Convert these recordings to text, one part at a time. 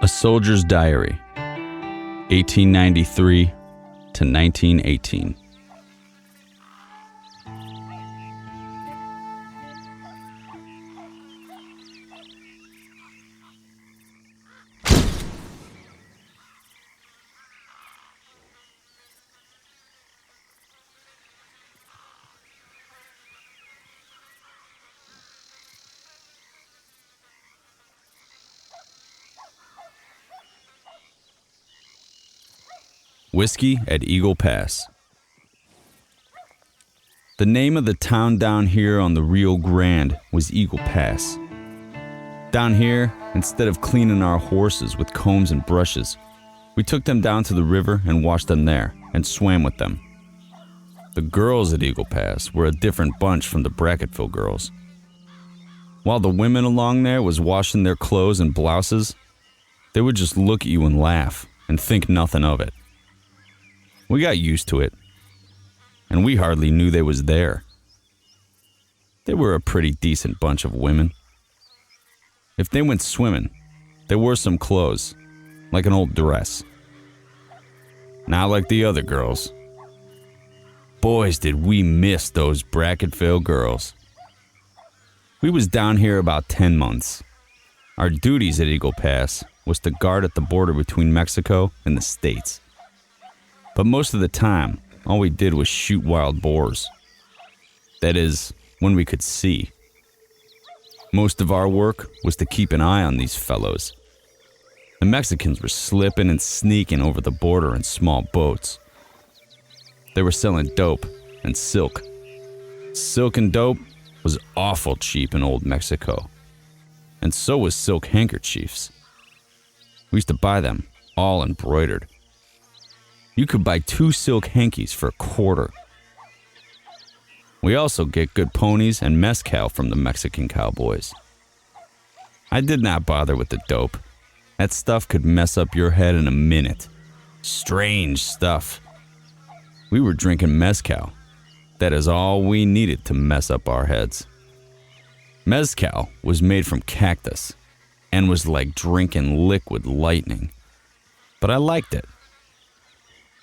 A Soldier's Diary, 1893 to 1918. Whiskey at Eagle Pass. The name of the town down here on the Rio Grande was Eagle Pass. Down here, instead of cleaning our horses with combs and brushes, we took them down to the river and washed them there and swam with them. The girls at Eagle Pass were a different bunch from the Brackettville girls. While the women along there was washing their clothes and blouses, they would just look at you and laugh and think nothing of it. We got used to it, and we hardly knew they was there. They were a pretty decent bunch of women. If they went swimming, they wore some clothes, like an old dress. Not like the other girls. Boys, did we miss those Brackettville girls. We was down here about 10 months. Our duties at Eagle Pass was to guard at the border between Mexico and the States. But most of the time, all we did was shoot wild boars. That is, when we could see. Most of our work was to keep an eye on these fellows. The Mexicans were slipping and sneaking over the border in small boats. They were selling dope and silk. Silk and dope was awful cheap in old Mexico. And so was silk handkerchiefs. We used to buy them, all embroidered. You could buy 2 silk hankies for $1. We also get good ponies and mezcal from the Mexican cowboys. I did not bother with the dope. That stuff could mess up your head in a minute. Strange stuff. We were drinking mezcal. That is all we needed to mess up our heads. Mezcal was made from cactus and was like drinking liquid lightning. But I liked it.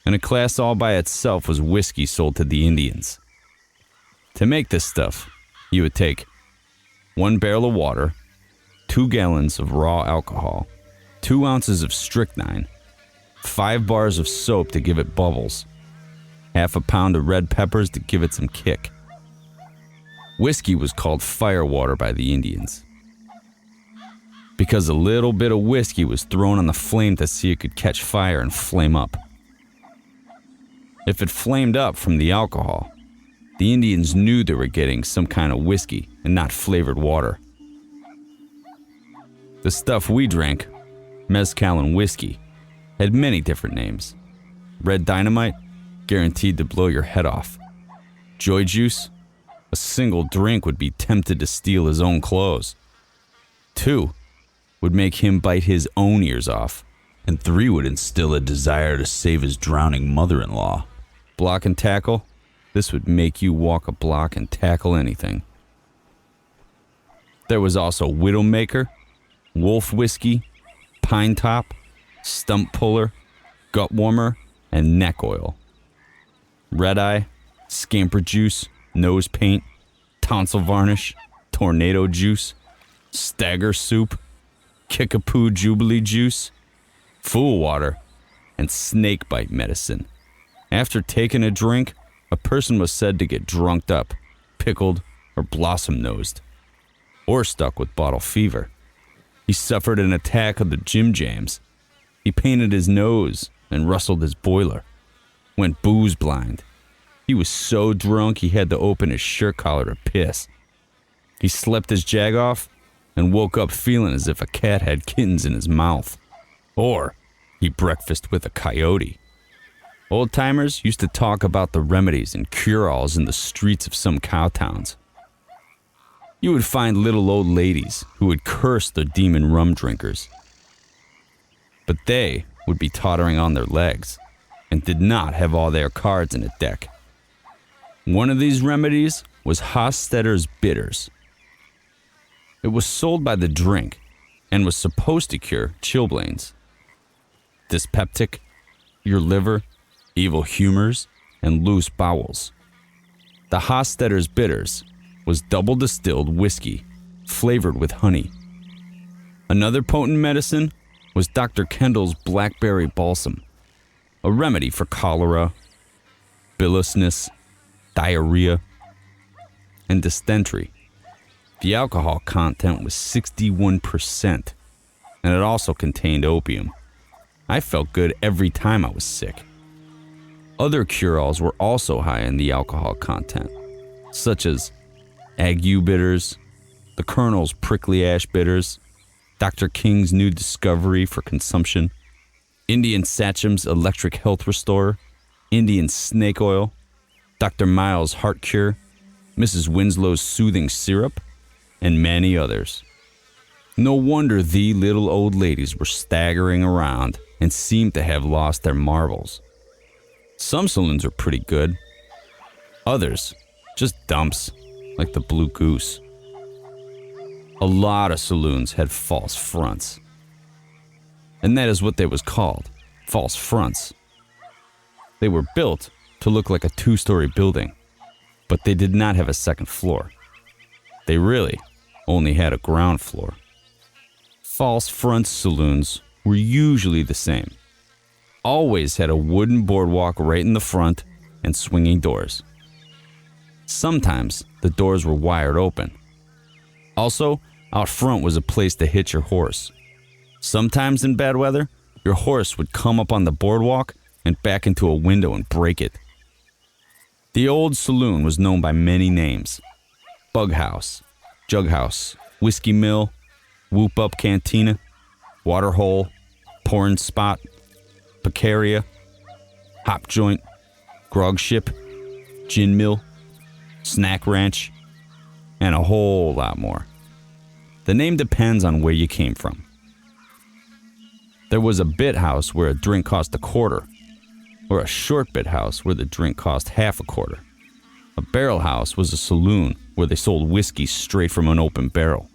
And a class all by itself was whiskey sold to the Indians. To make this stuff, you would take 1 barrel of water, 2 gallons of raw alcohol, 2 ounces of strychnine, 5 bars of soap to give it bubbles, half a pound of red peppers to give it some kick. Whiskey was called firewater by the Indians, because a little bit of whiskey was thrown on the flame to see it could catch fire and flame up. If it flamed up from the alcohol, the Indians knew they were getting some kind of whiskey and not flavored water. The stuff we drank, mezcal and whiskey, had many different names. Red Dynamite, guaranteed to blow your head off. Joy Juice, a single drink would be tempted to steal his own clothes. 2 would make him bite his own ears off. And 3 would instill a desire to save his drowning mother-in-law. Block and tackle, this would make you walk a block and tackle anything. There was also Widowmaker, Wolf Whiskey, Pine Top, Stump Puller, Gut Warmer, and Neck Oil. Red Eye, Scamper Juice, Nose Paint, Tonsil Varnish, Tornado Juice, Stagger Soup, Kickapoo Jubilee Juice, Fool Water, and Snake Bite Medicine. After taking a drink, a person was said to get drunked up, pickled, or blossom-nosed, or stuck with bottle fever. He suffered an attack of the Jim Jams. He painted his nose and rustled his boiler. Went booze blind. He was so drunk he had to open his shirt collar to piss. He slept his jag off and woke up feeling as if a cat had kittens in his mouth. Or he breakfasted with a coyote. Old-timers used to talk about the remedies and cure-alls in the streets of some cowtowns. You would find little old ladies who would curse the demon rum drinkers. But they would be tottering on their legs and did not have all their cards in a deck. One of these remedies was Hostetter's Bitters. It was sold by the drink and was supposed to cure chilblains, dyspeptic, your liver, evil humors, and loose bowels. The Hostetter's Bitters was double distilled whiskey flavored with honey. Another potent medicine was Dr. Kendall's Blackberry Balsam, a remedy for cholera, biliousness, diarrhea, and dysentery. The alcohol content was 61%, and it also contained opium. I felt good every time I was sick. Other cure-alls were also high in the alcohol content, such as ague bitters, the Colonel's prickly ash bitters, Dr. King's new discovery for consumption, Indian Sachem's electric health restorer, Indian snake oil, Dr. Miles' heart cure, Mrs. Winslow's soothing syrup, and many others. No wonder the little old ladies were staggering around and seemed to have lost their marbles. Some saloons are pretty good. Others, just dumps, like the Blue Goose. A lot of saloons had false fronts. And that is what they was called, false fronts. They were built to look like a 2-story building, but they did not have a second floor. They really only had a ground floor. False front saloons were usually the same. Always had a wooden boardwalk right in the front and swinging doors. Sometimes the doors were wired open. Also, out front was a place to hitch your horse. Sometimes in bad weather, your horse would come up on the boardwalk and back into a window and break it. The old saloon was known by many names: Bug House, Jug House, Whiskey Mill, Whoop Up Cantina, Water Hole, Porn Spot, Pecaria, Hop Joint, Grog Ship, Gin Mill, Snack Ranch, and a whole lot more. The name depends on where you came from. There was a bit house where a drink cost $0.25, or a short bit house where the drink cost $0.50. A barrel house was a saloon where they sold whiskey straight from an open barrel.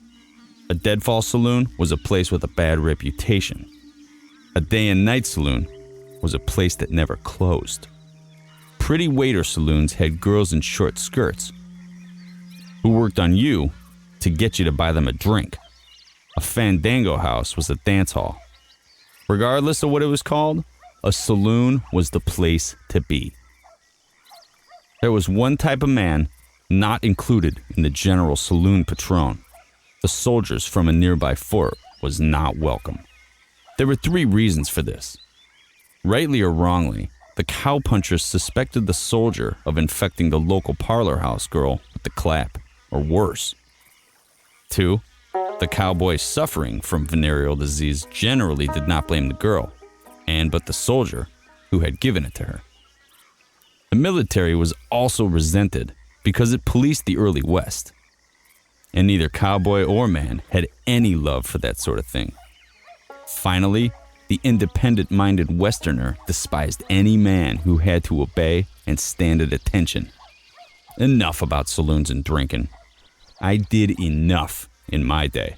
A deadfall saloon was a place with a bad reputation. A day and night saloon was a place that never closed. Pretty waiter saloons had girls in short skirts who worked on you to get you to buy them a drink. A fandango house was a dance hall. Regardless of what it was called, a saloon was the place to be. There was one type of man not included in the general saloon patron. The soldiers from a nearby fort was not welcome. There were 3 reasons for this. Rightly or wrongly, the cowpunchers suspected the soldier of infecting the local parlor house girl with the clap, or worse. 2, the cowboy suffering from venereal disease generally did not blame the girl, but the soldier who had given it to her. The military was also resented because it policed the early West, and neither cowboy or man had any love for that sort of thing. Finally, the independent-minded Westerner despised any man who had to obey and stand at attention. Enough about saloons and drinking. I did enough in my day.